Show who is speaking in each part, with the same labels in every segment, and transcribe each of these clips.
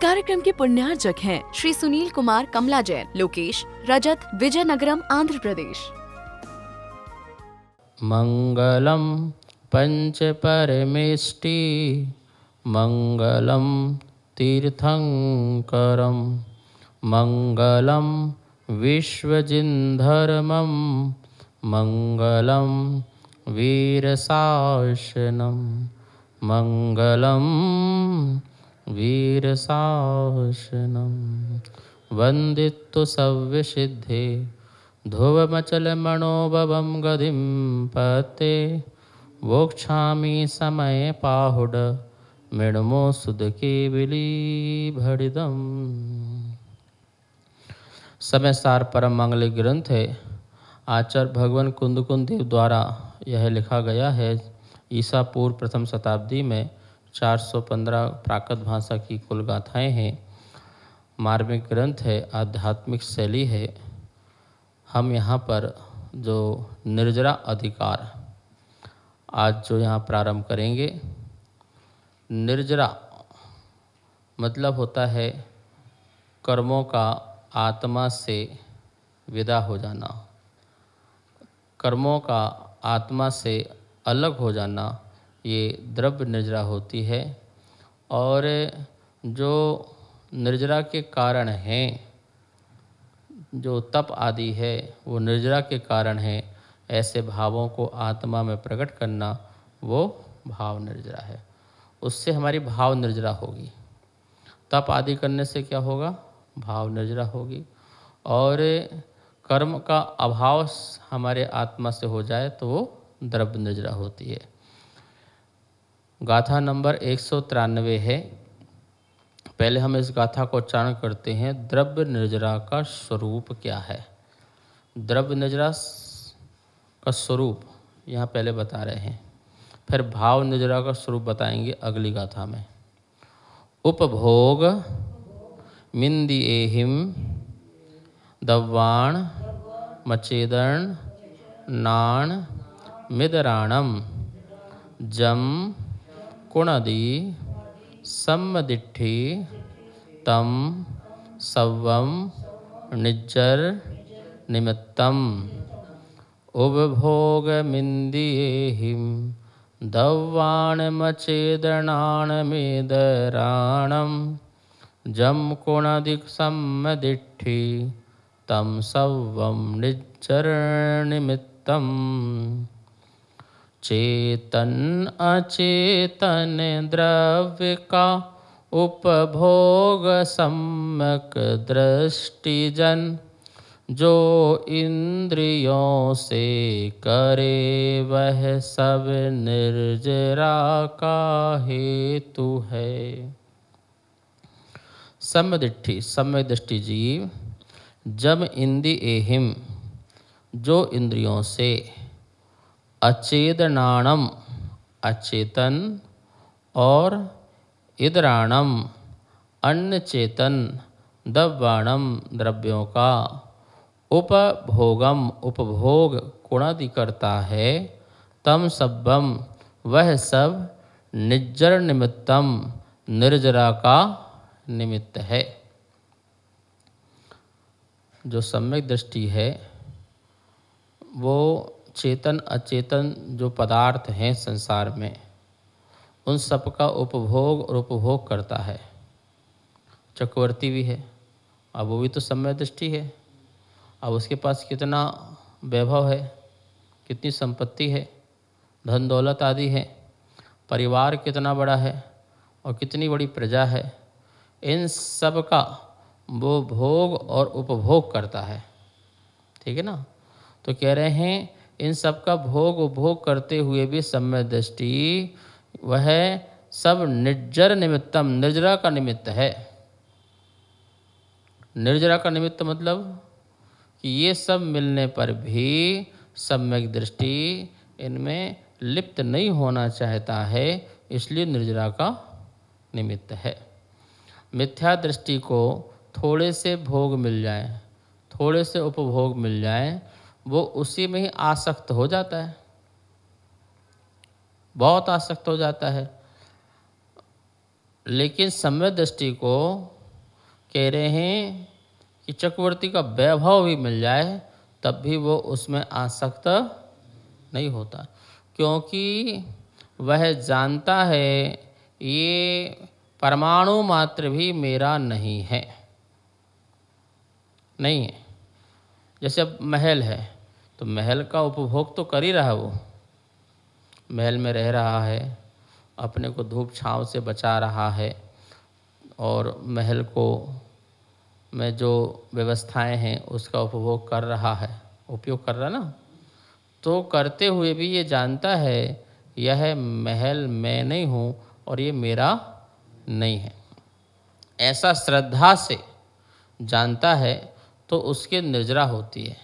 Speaker 1: कार्यक्रम के पुण्यार्चक हैं श्री सुनील कुमार कमला जैन, लोकेश रजत, विजयनगरम, आंध्र प्रदेश।
Speaker 2: मंगलम पंच परमेष्टि मंगलम तीर्थंकरम मंगलम विश्वजिन्धर्मम मंगलम वीरशासनम मंगलम वीरशासनम वंदितु सव्यसिद्धे ध्रुवमचलमणोभवं गतिं पते वोक्षामि समय पाहुड मृण्मो सुदके बिलीभड़िदम्। समय सार परम मांगलिक ग्रंथ है। आचार्य भगवान कुंदकुंद देव द्वारा यह लिखा गया है। ईसा पूर्व प्रथम शताब्दी में 415 प्राकृत भाषा की कुल गाथाएँ हैं। मार्मिक ग्रंथ है, आध्यात्मिक शैली है। हम यहाँ पर जो निर्जरा अधिकार आज जो यहाँ प्रारंभ करेंगे। निर्जरा मतलब होता है कर्मों का आत्मा से विदा हो जाना, कर्मों का आत्मा से अलग हो जाना, ये द्रव्य निर्जरा होती है। और जो निर्जरा के कारण हैं, जो तप आदि है वो निर्जरा के कारण है। ऐसे भावों को आत्मा में प्रकट करना वो भाव निर्जरा है। उससे हमारी भाव निर्जरा होगी। तप आदि करने से क्या होगा? भाव निर्जरा होगी। और कर्म का अभाव हमारे आत्मा से हो जाए तो वो द्रव्य निर्जरा होती है। गाथा नंबर 193 है। पहले हम इस गाथा को उच्चारण करते हैं। द्रव्य निर्जरा का स्वरूप क्या है? द्रव्य निर्जरा का स्वरूप यहाँ पहले बता रहे हैं, फिर भाव निर्जरा का स्वरूप बताएंगे अगली गाथा में। उपभोग मिंदिएहिम दव्वाण मचेदर्ण नाण मिदराणम जम कुणदी सम्मदिट्ठी तम सव्वम निज्जर निमित्तम उपभोगमिंदिएहिम दव्वाणमचेदनाणमेदराणं जम कुणदिक सम्मदिट्ठी तम सव्वम निज्जर निमित्तम। चेतन अचेतन द्रव्य का उपभोग सम्यक दृष्टिजन जो इंद्रियों से करे वह सब निर्जरा का हेतु है। सम्यदिट्ठी सम्यक दृष्टि जीव जब इंद्रिएहिम जो इंद्रियों से अचेदनाणम अचेतन और इदराणम अन्य चेतन दव्वाणम द्रव्यों का उपभोगम उपभोग कुणादि करता है। तम सब्बम वह सब निज्जर निमित्तम निर्जरा का निमित्त है। जो सम्यक दृष्टि है वो चेतन अचेतन जो पदार्थ हैं संसार में उन सब का उपभोग और उपभोग करता है। चक्रवर्ती भी है, अब वो भी तो सम्यक दृष्टि है। अब उसके पास कितना वैभव है, कितनी संपत्ति है, धन दौलत आदि है, परिवार कितना बड़ा है और कितनी बड़ी प्रजा है। इन सब का वो भोग और उपभोग करता है। ठीक है ना? तो कह रहे हैं इन सब का भोग उपभोग करते हुए भी सम्यक दृष्टि वह सब निर्जर निमित्तम निर्जरा का निमित्त है। निर्जरा का निमित्त मतलब कि ये सब मिलने पर भी सम्यक दृष्टि इनमें लिप्त नहीं होना चाहता है, इसलिए निर्जरा का निमित्त है। मिथ्या दृष्टि को थोड़े से भोग मिल जाए, थोड़े से उपभोग मिल जाए, वो उसी में ही आसक्त हो जाता है, बहुत आसक्त हो जाता है। लेकिन सम्यक दृष्टि को कह रहे हैं कि चक्रवर्ती का वैभव भी मिल जाए तब भी वो उसमें आसक्त नहीं होता, क्योंकि वह जानता है ये परमाणु मात्र भी मेरा नहीं है। नहीं है। जैसे अब महल है तो महल का उपभोग तो कर ही रहा है, वो महल में रह रहा है, अपने को धूप छांव से बचा रहा है, और महल को में जो व्यवस्थाएं हैं उसका उपभोग कर रहा है, उपयोग कर रहा ना। तो करते हुए भी ये जानता है यह महल मैं नहीं हूँ और ये मेरा नहीं है। ऐसा श्रद्धा से जानता है तो उसके निर्जरा होती है।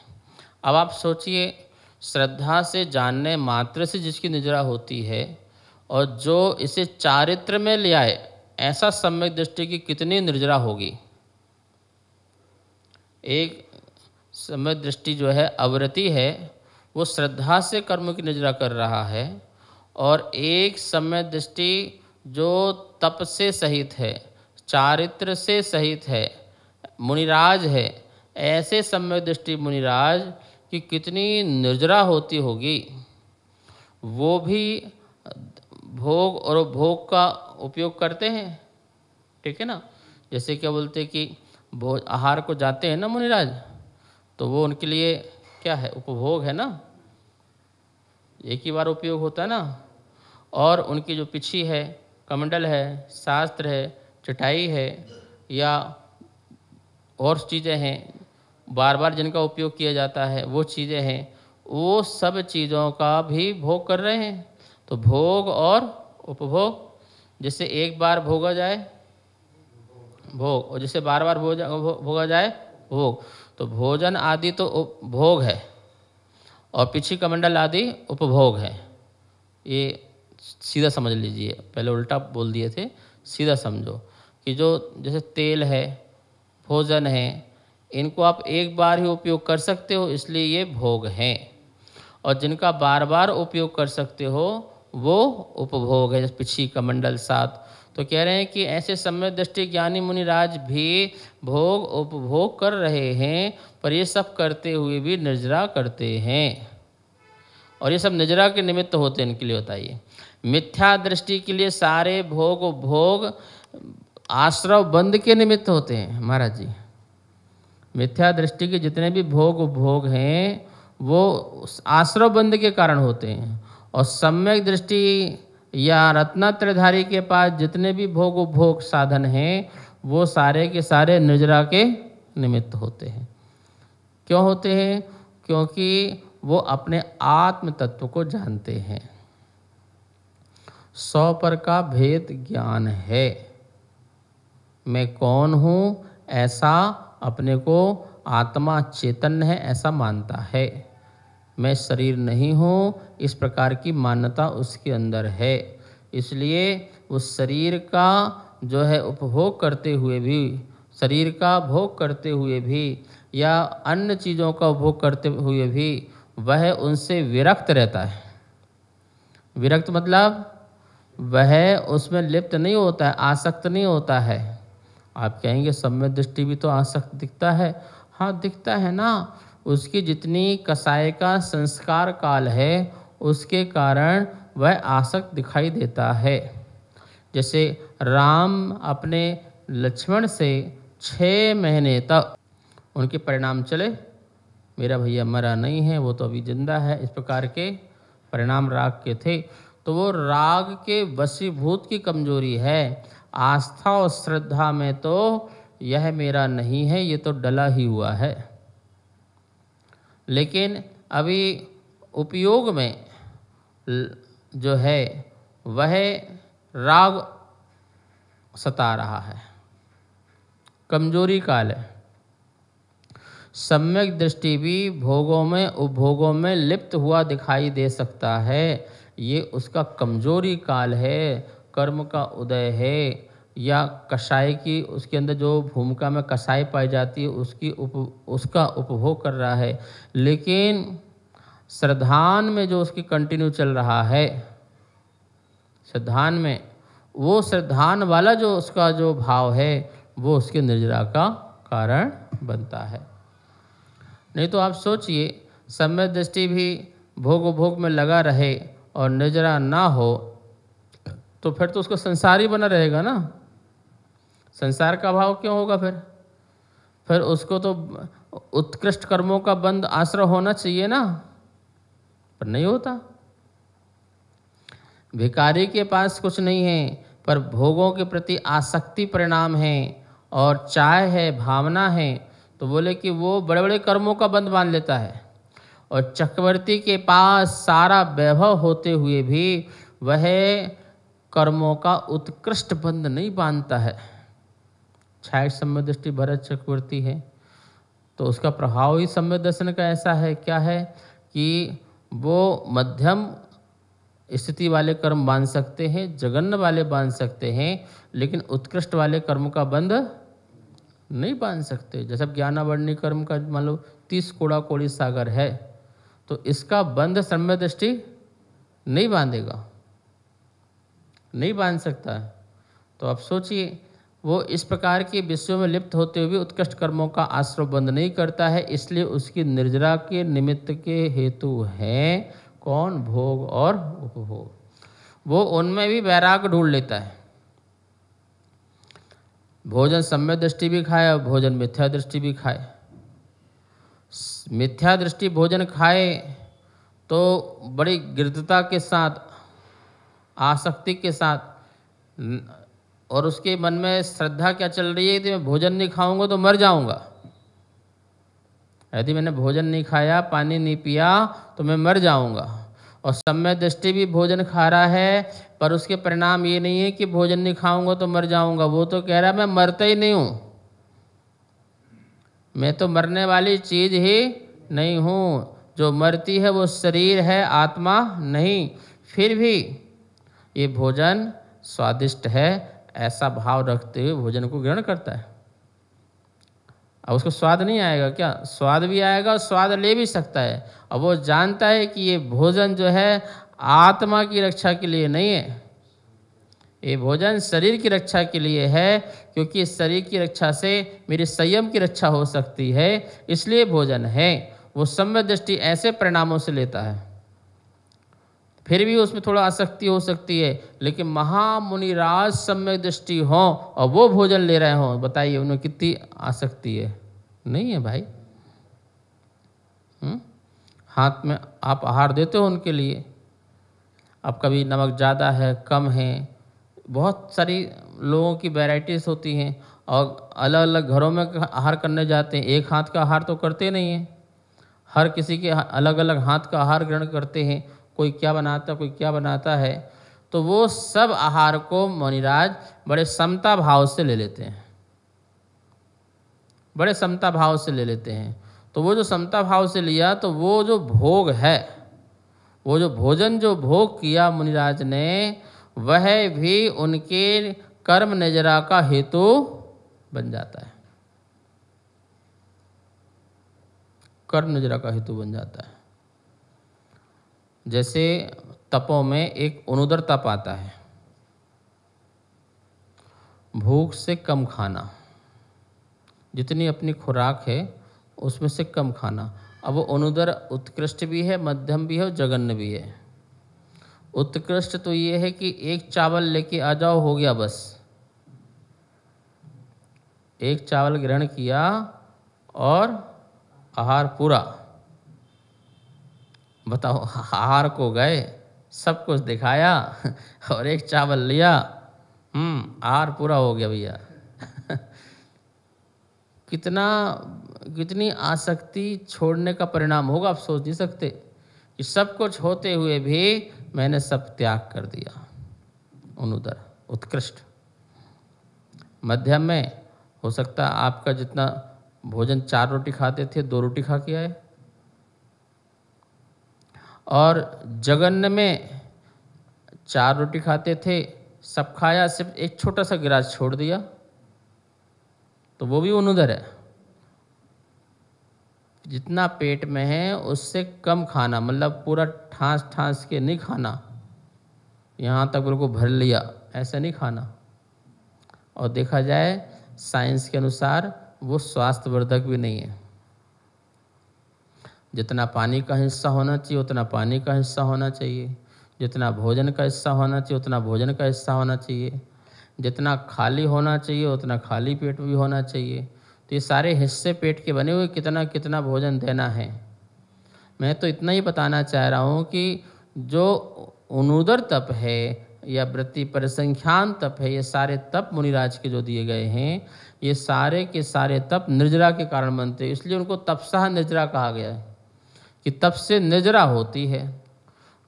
Speaker 2: अब आप सोचिए, श्रद्धा से जानने मात्र से जिसकी निर्जरा होती है, और जो इसे चारित्र में ले आए, ऐसा सम्यक दृष्टि की कितनी निर्जरा होगी। एक सम्यक दृष्टि जो है अवृति है, वो श्रद्धा से कर्म की निर्जरा कर रहा है, और एक सम्यक दृष्टि जो तप से सहित है, चारित्र से सहित है, मुनिराज है। ऐसे सम्यक दृष्टि मुनिराज की कितनी निर्जरा होती होगी। वो भी भोग और उपभोग का उपयोग करते हैं, ठीक है ना। जैसे क्या बोलते कि भोज आहार को जाते हैं ना मुनिराज, तो वो उनके लिए क्या है, उपभोग है ना, एक ही बार उपयोग होता है ना। और उनकी जो पिछी है, कमंडल है, शास्त्र है, चटाई है, या और चीज़ें हैं बार बार जिनका उपयोग किया जाता है, वो चीज़ें हैं, वो सब चीज़ों का भी भोग कर रहे हैं। तो भोग और उपभोग, जिससे एक बार भोगा जाए भोग, और जिससे बार बार भोगा जाए भोग। तो भोजन आदि तो भोग है, और पिछी कमंडल आदि उपभोग है। ये सीधा समझ लीजिए, पहले उल्टा बोल दिए थे, सीधा समझो कि जो जैसे तेल है, भोजन है, इनको आप एक बार ही उपयोग कर सकते हो, इसलिए ये भोग हैं। और जिनका बार बार उपयोग कर सकते हो वो उपभोग है, जैसे पिछी कमंडल सात। तो कह रहे हैं कि ऐसे सम्यक दृष्टि ज्ञानी मुनिराज भी भोग उपभोग कर रहे हैं, पर ये सब करते हुए भी निर्जरा करते हैं। और ये सब निर्जरा के निमित्त होते हैं। इनके लिए बताइए, मिथ्या दृष्टि के लिए सारे भोग उपभोग आश्रव बंध के निमित्त होते हैं महाराज जी। मिथ्या दृष्टि के जितने भी भोग उपभोग हैं वो आश्रव बंध के कारण होते हैं, और सम्यक दृष्टि या रत्नात्रयधारी के पास जितने भी भोग उपभोग साधन हैं वो सारे के सारे निर्जरा के निमित्त होते हैं। क्यों होते हैं? क्योंकि वो अपने आत्म तत्व को जानते हैं। 100 पर का भेद ज्ञान है। मैं कौन हूँ ऐसा अपने को आत्मा चैतन्य है ऐसा मानता है। मैं शरीर नहीं हूँ इस प्रकार की मान्यता उसके अंदर है। इसलिए उस शरीर का जो है उपभोग करते हुए भी, शरीर का भोग करते हुए भी या अन्य चीज़ों का उपभोग करते हुए भी वह उनसे विरक्त रहता है। विरक्त मतलब वह उसमें लिप्त नहीं होता है, आसक्त नहीं होता है। आप कहेंगे सम्यक दृष्टि भी तो आसक्त दिखता है। हाँ दिखता है ना, उसकी जितनी कसाय का संस्कार काल है उसके कारण वह आसक्त दिखाई देता है। जैसे राम अपने लक्ष्मण से 6 महीने तक उनके परिणाम चले, मेरा भैया मरा नहीं है, वो तो अभी जिंदा है, इस प्रकार के परिणाम राग के थे। तो वो राग के वशीभूत की कमजोरी है। आस्था और श्रद्धा में तो यह मेरा नहीं है, ये तो डला ही हुआ है। लेकिन अभी उपयोग में जो है वह राग सता रहा है, कमजोरी काल है। सम्यक दृष्टि भी भोगों में उपभोगों में लिप्त हुआ दिखाई दे सकता है, ये उसका कमजोरी काल है, कर्म का उदय है, या कषाय की उसके अंदर जो भूमिका में कषाय पाई जाती है उसका उपभोग कर रहा है। लेकिन श्रद्धान में जो उसकी कंटिन्यू चल रहा है, श्रद्धान में वो श्रद्धान वाला जो उसका जो भाव है वो उसके निर्जरा का कारण बनता है। नहीं तो आप सोचिए, सम्यक दृष्टि भी भोग उपभोग में लगा रहे और निर्जरा ना हो तो फिर तो उसको संसार ही बना रहेगा ना। संसार का अभाव क्यों होगा? फिर उसको तो उत्कृष्ट कर्मों का बंध आश्रय होना चाहिए ना, पर नहीं होता। भिखारी के पास कुछ नहीं है पर भोगों के प्रति आसक्ति परिणाम है और चाह है, भावना है, तो बोले कि वो बड़े बड़े कर्मों का बंध बांध लेता है। और चक्रवर्ती के पास सारा वैभव होते हुए भी वह कर्मों का उत्कृष्ट बंध नहीं बांधता है। छाया सम्यक दृष्टि भरत चक्रवर्ती है तो उसका प्रभाव ही सम्यक दर्शन का ऐसा है, क्या है कि वो मध्यम स्थिति वाले कर्म बांध सकते हैं, जघन्य वाले बांध सकते हैं, लेकिन उत्कृष्ट वाले कर्म का बंध नहीं बांध सकते। जैसे ज्ञानावर्णी कर्म का मान लो 30 कोड़ा कोड़ी सागर है तो इसका बंध सम्यक दृष्टि नहीं बांधेगा, नहीं बांध सकता है। तो आप सोचिए, वो इस प्रकार के विषयों में लिप्त होते हुए उत्कृष्ट कर्मों का आश्रय बंद नहीं करता है, इसलिए उसकी निर्जरा के निमित्त के हेतु हैं कौन? भोग और उपभोग। वो उनमें भी वैराग्य ढूंढ लेता है। भोजन सम्यक दृष्टि भी खाए और भोजन मिथ्या दृष्टि भी खाए। मिथ्या दृष्टि भोजन खाए तो बड़ी गिरदता के साथ, आसक्ति के साथ, और उसके मन में श्रद्धा क्या चल रही है कि मैं भोजन नहीं खाऊंगा तो मर जाऊंगा। यदि मैंने भोजन नहीं खाया, पानी नहीं पिया तो मैं मर जाऊंगा। और सम्यक दृष्टि भी भोजन खा रहा है पर उसके परिणाम ये नहीं है कि भोजन नहीं खाऊंगा तो मर जाऊंगा। वो तो कह रहा है मैं मरता ही नहीं हूँ, मैं तो मरने वाली चीज ही नहीं हूँ, जो मरती है वो शरीर है, आत्मा नहीं। फिर भी ये भोजन स्वादिष्ट है ऐसा भाव रखते हुए भोजन को ग्रहण करता है। अब उसको स्वाद नहीं आएगा क्या? स्वाद भी आएगा और स्वाद ले भी सकता है। और वो जानता है कि ये भोजन जो है आत्मा की रक्षा के लिए नहीं है, ये भोजन शरीर की रक्षा के लिए है, क्योंकि शरीर की रक्षा से मेरे संयम की रक्षा हो सकती है, इसलिए भोजन है। वो सम्यक दृष्टि ऐसे परिणामों से लेता है। फिर भी उसमें थोड़ा आसक्ति हो सकती है, लेकिन महामुनिराज सम्यक दृष्टि हो और वो भोजन ले रहे हों, बताइए उन्हें कितनी आसक्ति है? नहीं है भाई। हाथ में आप आहार देते हो उनके लिए, अब कभी नमक ज़्यादा है, कम है, बहुत सारी लोगों की वैराइटीज़ होती हैं और अलग अलग घरों में आहार करने जाते हैं, एक हाथ का आहार तो करते नहीं हैं। हर किसी के अलग अलग हाथ का आहार ग्रहण करते हैं, कोई क्या बनाता, कोई क्या बनाता है। तो वो सब आहार को मुनिराज बड़े समता भाव से ले लेते हैं, बड़े समता भाव से ले लेते हैं। तो वो जो समता भाव से लिया तो वो जो भोग है, वो जो भोजन जो भोग किया मुनिराज ने, वह भी उनके कर्म निर्जरा का हेतु बन जाता है, कर्म निर्जरा का हेतु बन जाता है। जैसे तपों में एक अनुदर तप आता है, भूख से कम खाना, जितनी अपनी खुराक है उसमें से कम खाना। अब वो अनुदर उत्कृष्ट भी है, मध्यम भी है और जघन्य भी है। उत्कृष्ट तो ये है कि एक चावल लेके आ जाओ, हो गया बस, एक चावल ग्रहण किया और आहार पूरा। बताओ, आहार को गए, सब कुछ दिखाया और एक चावल लिया, आहार पूरा हो गया भैया। कितनी आसक्ति छोड़ने का परिणाम होगा, आप सोच नहीं सकते कि सब कुछ होते हुए भी मैंने सब त्याग कर दिया। अनुदर उत्कृष्ट। मध्यम में हो सकता है आपका जितना भोजन 4 रोटी खाते थे 2 रोटी खा के आए, और जघन्य में 4 रोटी खाते थे, सब खाया, सिर्फ एक छोटा सा गिलास छोड़ दिया, तो वो भी अनुदर है। जितना पेट में है उससे कम खाना, मतलब पूरा ठास ठास के नहीं खाना, यहाँ तक बिल्कुल भर लिया, ऐसा नहीं खाना। और देखा जाए साइंस के अनुसार वो स्वास्थ्यवर्धक भी नहीं है। जितना पानी का हिस्सा होना चाहिए उतना पानी का हिस्सा होना चाहिए, जितना भोजन का हिस्सा होना चाहिए उतना भोजन का हिस्सा होना चाहिए, जितना खाली होना चाहिए उतना खाली पेट भी होना चाहिए। तो ये सारे हिस्से पेट के बने हुए कितना कितना भोजन देना है। मैं तो इतना ही बताना चाह रहा हूँ कि जो अनुदर तप है या वृत्ति परिसंख्यान तप है, ये सारे तप मुनिराज के जो दिए गए हैं, ये सारे के सारे तप निर्जरा के कारण बनते हैं। इसलिए उनको तपसह निर्जरा कहा गया है कि तप से निर्जरा होती है,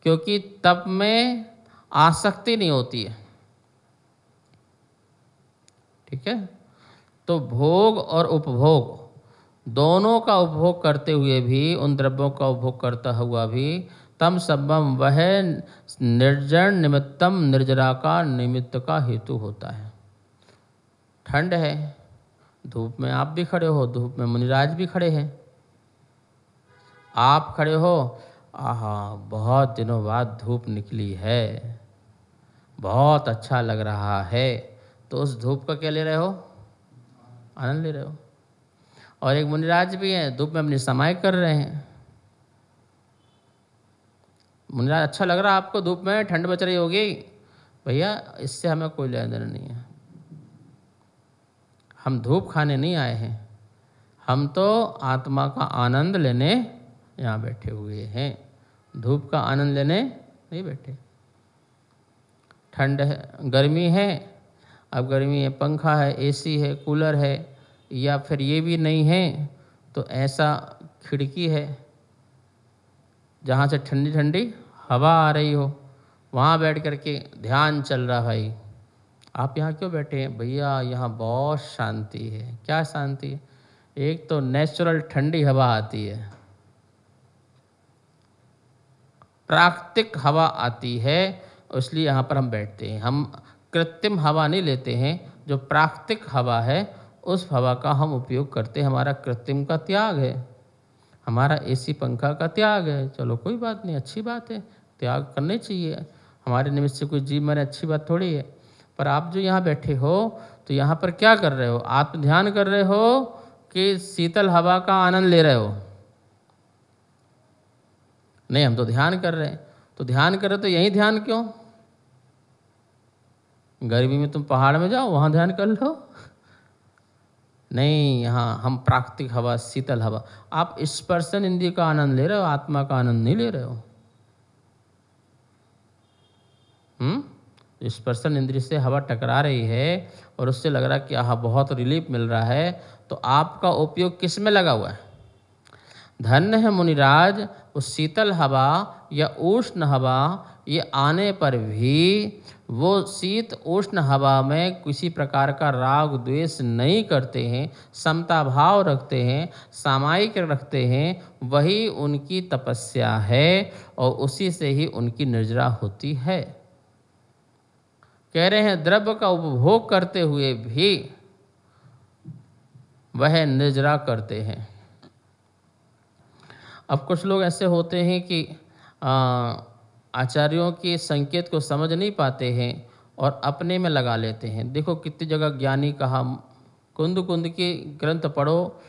Speaker 2: क्योंकि तप में आसक्ति नहीं होती है। ठीक है, तो भोग और उपभोग दोनों का उपभोग करते हुए भी, उन द्रव्यों का उपभोग करता हुआ भी, तम सबम वह निर्जन निमित्तम निर्जरा का निमित्त का हेतु होता है। ठंड है, धूप में आप भी खड़े हो, धूप में मुनिराज भी खड़े हैं। आप खड़े हो, आहा बहुत दिनों बाद धूप निकली है, बहुत अच्छा लग रहा है, तो उस धूप का क्या ले रहे हो? आनंद ले रहे हो। और एक मुनिराज भी हैं, धूप में अपनी समाई कर रहे हैं। मुनिराज अच्छा लग रहा है आपको, धूप में ठंड बच रही होगी, भैया इससे हमें कोई लेना देना नहीं है। हम धूप खाने नहीं आए हैं, हम तो आत्मा का आनंद लेने यहाँ बैठे हुए हैं, धूप का आनंद लेने नहीं बैठे। ठंड है, गर्मी है, अब गर्मी है, पंखा है, एसी है, कूलर है, या फिर ये भी नहीं है तो ऐसा खिड़की है जहाँ से ठंडी ठंडी हवा आ रही हो, वहाँ बैठ कर के ध्यान चल रहा। भाई आप यहाँ क्यों बैठे हैं? भैया यहाँ बहुत शांति है। क्या शांति है? एक तो नेचुरल ठंडी हवा आती है, प्राकृतिक हवा आती है, इसलिए यहाँ पर हम बैठते हैं। हम कृत्रिम हवा नहीं लेते हैं, जो प्राकृतिक हवा है उस हवा का हम उपयोग करते हैं। हमारा कृत्रिम का त्याग है, हमारा एसी पंखा का त्याग है। चलो कोई बात नहीं, अच्छी बात है, त्याग करने चाहिए। हमारे निमित्त से कोई जीव मरे अच्छी बात थोड़ी है। पर आप जो यहाँ बैठे हो तो यहाँ पर क्या कर रहे हो? आत्म ध्यान कर रहे हो कि शीतल हवा का आनंद ले रहे हो? नहीं, हम तो ध्यान कर रहे हैं। तो ध्यान कर रहे तो यहीं ध्यान क्यों? गर्मी में तुम पहाड़ में जाओ, वहाँ ध्यान कर लो। नहीं, यहाँ हम प्राकृतिक हवा, शीतल हवा। आप स्पर्शन इंद्रिय का आनंद ले रहे हो, आत्मा का आनंद नहीं ले रहे हो। स्पर्शन इंद्रिय से हवा टकरा रही है और उससे लग रहा है कि आहा बहुत रिलीफ मिल रहा है, तो आपका उपयोग किस में लगा हुआ है? धन्य है मुनिराज, उस शीतल हवा या उष्ण हवा ये आने पर भी वो शीत उष्ण हवा में किसी प्रकार का राग द्वेष नहीं करते हैं, समता भाव रखते हैं, सामायिक रखते हैं। वही उनकी तपस्या है और उसी से ही उनकी निर्जरा होती है। कह रहे हैं द्रव्य का उपभोग करते हुए भी वह निर्जरा करते हैं। अब कुछ लोग ऐसे होते हैं कि आचार्यों के संकेत को समझ नहीं पाते हैं और अपने में लगा लेते हैं। देखो कितनी जगह ज्ञानी कहा, कुंद कुंद के ग्रंथ पढ़ो,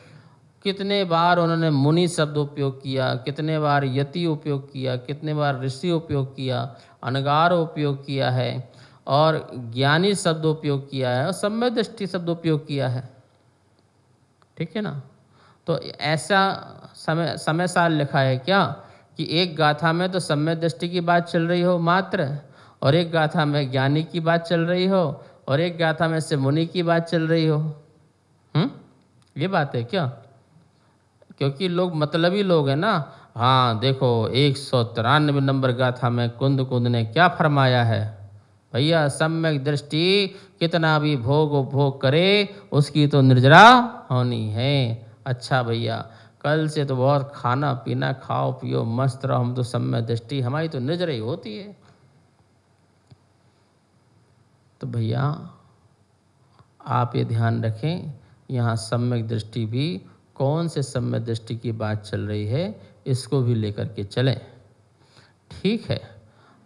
Speaker 2: कितने बार उन्होंने मुनि शब्द उपयोग किया, कितने बार यति उपयोग किया, कितने बार ऋषि उपयोग किया, अनगार उपयोग किया है और ज्ञानी शब्द उपयोग किया है और सम्यक दृष्टि शब्द उपयोग किया है। ठीक है ना? तो ऐसा समय साल लिखा है क्या कि एक गाथा में तो सम्यक दृष्टि की बात चल रही हो मात्र, और एक गाथा में ज्ञानी की बात चल रही हो, और एक गाथा में से मुनि की बात चल रही हो। ये बात है क्या? क्योंकि लोग मतलबी लोग हैं ना। हाँ देखो 193 नंबर गाथा में कुंद कुंद ने क्या फरमाया है? भैया सम्यक दृष्टि कितना भी भोग उपभोग करे उसकी तो निर्जरा होनी है। अच्छा भैया कल से तो बहुत खाना पीना, खाओ पियो मस्त रहो, हम तो सम्यक दृष्टि हमारी तो निर्जरा ही होती है। तो भैया आप ये ध्यान रखें, यहाँ सम्यक दृष्टि भी कौन से सम्यक दृष्टि की बात चल रही है इसको भी लेकर के चलें। ठीक है,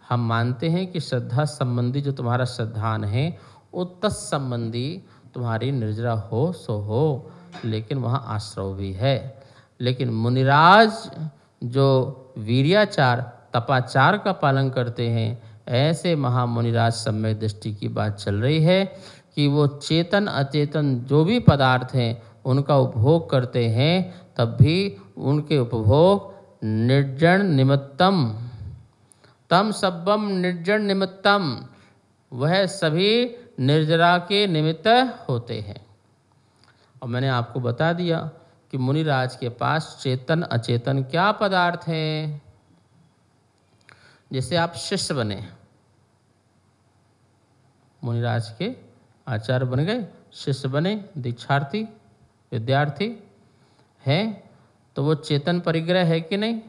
Speaker 2: हम मानते हैं कि श्रद्धा संबंधी जो तुम्हारा श्रद्धान है वो तत्संबंधी तुम्हारी निर्जरा हो सो हो, लेकिन वहाँ आश्रव भी है। लेकिन मुनिराज जो वीर्याचार तपाचार का पालन करते हैं, ऐसे महामुनिराज सम्यक दृष्टि की बात चल रही है कि वो चेतन अचेतन जो भी पदार्थ हैं उनका उपभोग करते हैं, तब भी उनके उपभोग निर्जन निमित्तम तम सब्बम निर्जन निमित्तम, वह सभी निर्जरा के निमित्त होते हैं। और मैंने आपको बता दिया कि मुनिराज के पास चेतन अचेतन क्या पदार्थ हैं। जैसे आप शिष्य बने, मुनिराज के आचार्य बन गए, शिष्य बने, दीक्षार्थी विद्यार्थी हैं, तो वो चेतन परिग्रह है कि नहीं?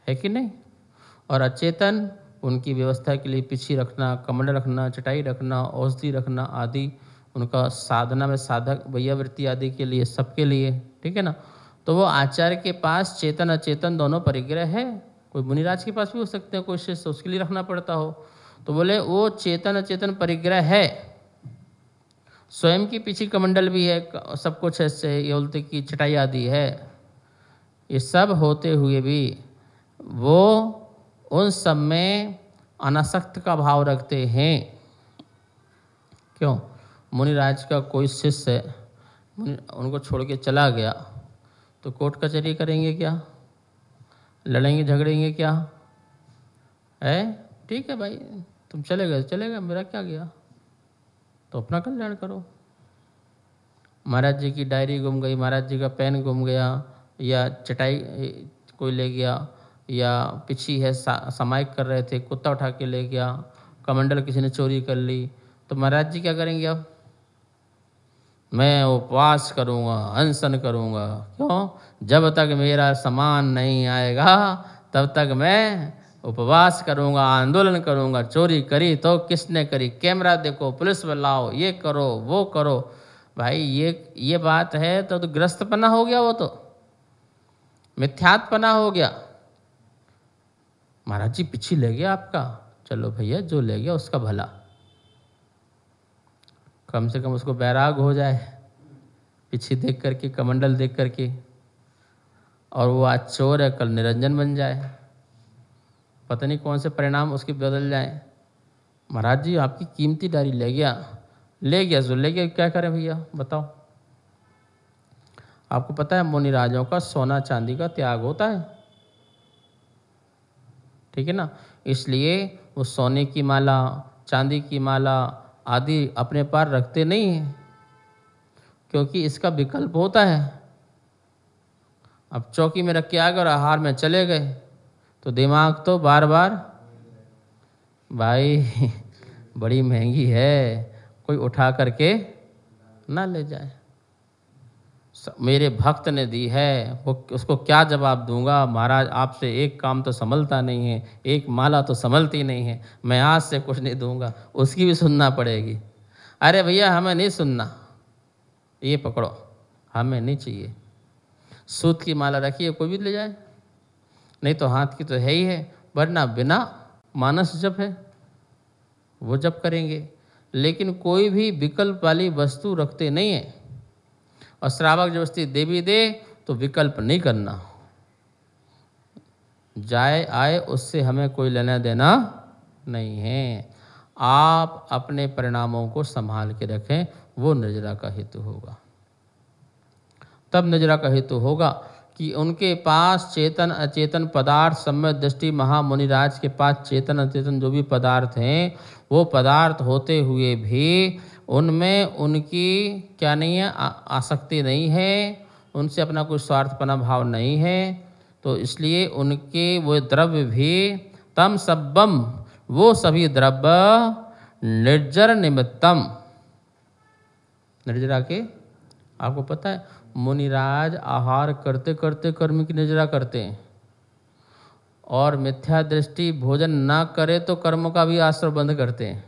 Speaker 2: है कि नहीं? और अचेतन उनकी व्यवस्था के लिए पिछी रखना, कमंडल रखना, चटाई रखना, औषधि रखना आदि, उनका साधना में साधक वैयावृत्ति आदि के लिए, सबके लिए, ठीक है ना। तो वो आचार्य के पास चेतन अचेतन दोनों परिग्रह है। कोई मुनिराज के पास भी हो सकते हैं, कोई शिष्य, उसके लिए रखना पड़ता हो। तो बोले वो चेतन अचेतन परिग्रह है, स्वयं की पीछे कमंडल भी है, सब कुछ ऐसे ये बोलते की चटाई आदि है। ये सब होते हुए भी वो उन सब में अनासक्त का भाव रखते हैं। क्यों? मुनिराज का कोई शिष्य उनको छोड़ के चला गया तो कोर्ट कचहरी करेंगे क्या? लड़ेंगे झगड़ेंगे क्या? है ठीक है भाई, तुम चले गए चलेगा, मेरा क्या गया, तो अपना कल्याण करो। महाराज जी की डायरी गुम गई, महाराज जी का पेन गुम गया, या चटाई कोई ले गया, या पिछी है सामायिक कर रहे थे, कुत्ता उठा के ले गया, कमंडल किसी ने चोरी कर ली, तो महाराज जी क्या करेंगे? अब मैं उपवास करूँगा, अनशन करूँगा। क्यों? जब तक मेरा सामान नहीं आएगा तब तक मैं उपवास करूँगा, आंदोलन करूँगा। चोरी करी तो किसने करी, कैमरा देखो, पुलिस बुलाओ, ये करो वो करो। भाई ये बात है तो ग्रस्तपना हो गया, वो तो मिथ्यात्पना हो गया। महाराज जी पीछे ले गया आपका, चलो भैया जो ले गया उसका भला, कम से कम उसको बैराग हो जाए पीछे देख करके, कमंडल देख करके, और वो आज चोर है कल निरंजन बन जाए, पता नहीं कौन से परिणाम उसके बदल जाए। महाराज जी आपकी कीमती डायरी ले गया सो ले गया, क्या करें भैया बताओ। आपको पता है मुनिराजों का सोना चांदी का त्याग होता है, ठीक है ना। इसलिए वो सोने की माला, चांदी की माला आदि अपने पास रखते नहीं हैं, क्योंकि इसका विकल्प होता है। अब चौकी में रख के आ गए और आहार में चले गए तो दिमाग तो बार बार भाई बड़ी महंगी है, कोई उठा करके ना ले जाए। मेरे भक्त ने दी है, वो उसको क्या जवाब दूंगा? महाराज आपसे एक काम तो संभलता नहीं है, एक माला तो संभलती नहीं है, मैं आज से कुछ नहीं दूंगा, उसकी भी सुनना पड़ेगी। अरे भैया हमें नहीं सुनना, ये पकड़ो, हमें नहीं चाहिए। सूत की माला रखिए, कोई भी ले जाए, नहीं तो हाथ की तो है ही है, वरना बिना मानस जप है वो जप करेंगे। लेकिन कोई भी विकल्प वाली वस्तु रखते नहीं है, और श्रावक जबरदस्ती दे भी दे तो विकल्प नहीं करना, जाए आए उससे हमें कोई लेना देना नहीं है। आप अपने परिणामों को संभाल के रखें, वो निर्जरा का हेतु होगा। तब निर्जरा का हेतु होगा कि उनके पास चेतन अचेतन पदार्थ सम्यक दृष्टि, महामुनिराज के पास चेतन अचेतन जो भी पदार्थ हैं वो पदार्थ होते हुए भी उनमें उनकी क्या नहीं है, आसक्ति नहीं है, उनसे अपना कोई स्वार्थपना भाव नहीं है। तो इसलिए उनके वो द्रव्य भी तम सब्बम, वो सभी द्रव्य निर्जर निमित्तम, निर्जरा के। आपको पता है मुनिराज आहार करते करते कर्म की निर्जरा करते हैं, और मिथ्या दृष्टि भोजन ना करे तो कर्म का भी आश्रय बंद करते हैं।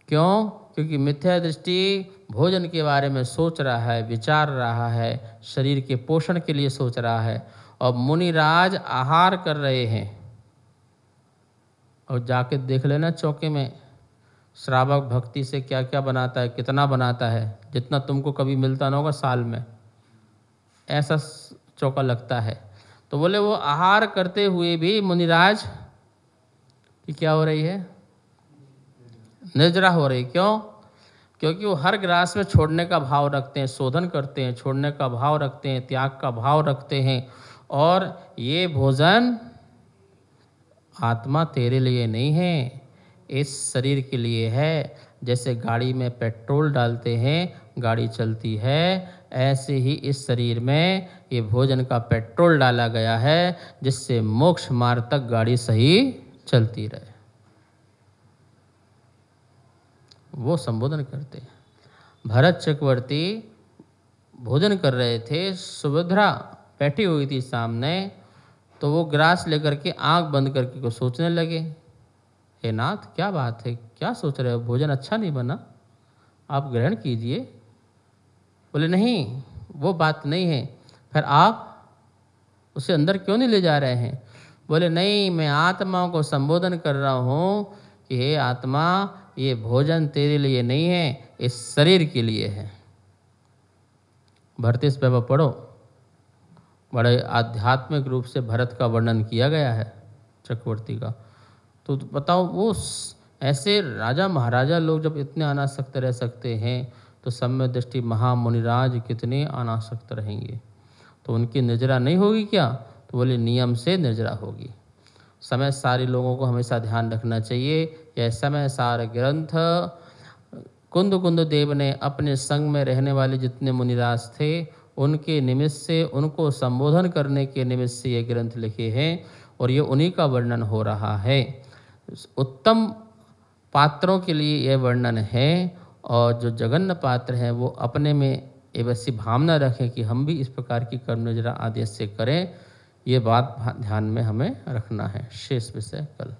Speaker 2: क्यों? क्योंकि मिथ्या दृष्टि भोजन के बारे में सोच रहा है, विचार रहा है, शरीर के पोषण के लिए सोच रहा है, और मुनिराज आहार कर रहे हैं। और जाके देख लेना चौके में, श्रावक भक्ति से क्या क्या बनाता है, कितना बनाता है, जितना तुमको कभी मिलता ना होगा साल में, ऐसा चौका लगता है। तो बोले वो आहार करते हुए भी मुनिराज की क्या हो रही है, निर्जरा हो रही। क्यों? क्योंकि वो हर ग्रास में छोड़ने का भाव रखते हैं, शोधन करते हैं, छोड़ने का भाव रखते हैं, त्याग का भाव रखते हैं। और ये भोजन आत्मा तेरे लिए नहीं है, इस शरीर के लिए है। जैसे गाड़ी में पेट्रोल डालते हैं, गाड़ी चलती है, ऐसे ही इस शरीर में ये भोजन का पेट्रोल डाला गया है, जिससे मोक्ष मार्ग तक गाड़ी सही चलती रहे। वो संबोधन करते हैं। भरत चक्रवर्ती भोजन कर रहे थे, सुभद्रा बैठी हुई थी सामने, तो वो ग्रास लेकर के आंख बंद करके को सोचने लगे, हे नाथ क्या बात है, क्या सोच रहे हो, भोजन अच्छा नहीं बना, आप ग्रहण कीजिए। बोले नहीं, वो बात नहीं है, फिर आप उसे अंदर क्यों नहीं ले जा रहे हैं? बोले नहीं, मैं आत्माओं को संबोधन कर रहा हूँ कि हे आत्मा, ये भोजन तेरे लिए नहीं है, इस शरीर के लिए है। भरतेश वैभव पढ़ो, बड़े आध्यात्मिक रूप से भरत का वर्णन किया गया है चक्रवर्ती का। तो बताओ, वो ऐसे राजा महाराजा लोग जब इतने अनासक्त रह सकते हैं, तो सम्यक दृष्टि महामुनिराज कितने अनासक्त रहेंगे? तो उनकी निर्जरा नहीं होगी क्या? तो बोले नियम से निर्जरा होगी। समय सारे लोगों को हमेशा ध्यान रखना चाहिए। यह समय सार ग्रंथ कुंद कुंद देव ने अपने संग में रहने वाले जितने मुनिराज थे, उनके निमित्त से, उनको संबोधन करने के निमित्त से ये ग्रंथ लिखे हैं, और ये उन्हीं का वर्णन हो रहा है। उत्तम पात्रों के लिए यह वर्णन है, और जो जघन्य पात्र हैं वो अपने में ऐसी भावना रखें कि हम भी इस प्रकार की कर्म निर्जरा आदेश से करें। ये बात ध्यान में हमें रखना है। शेष विषय कल।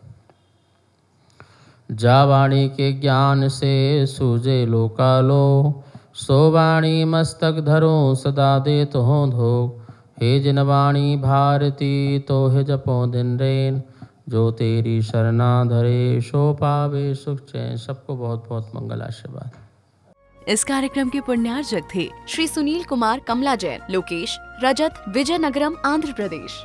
Speaker 2: जा वाणी के ज्ञान से सूझे लोकालो, सो वाणी मस्तक धरो सदा दे तो हो धो। हे जिन वाणी भारती तो हे जपो दिन रेन, जो तेरी शरणा धरे सो पावे सुख चैन। सबको बहुत बहुत मंगल आशीर्वाद।
Speaker 1: इस कार्यक्रम के पुण्यार्जक थे श्री सुनील कुमार कमला जैन, लोकेश, रजत, विजयनगरम, आंध्र प्रदेश।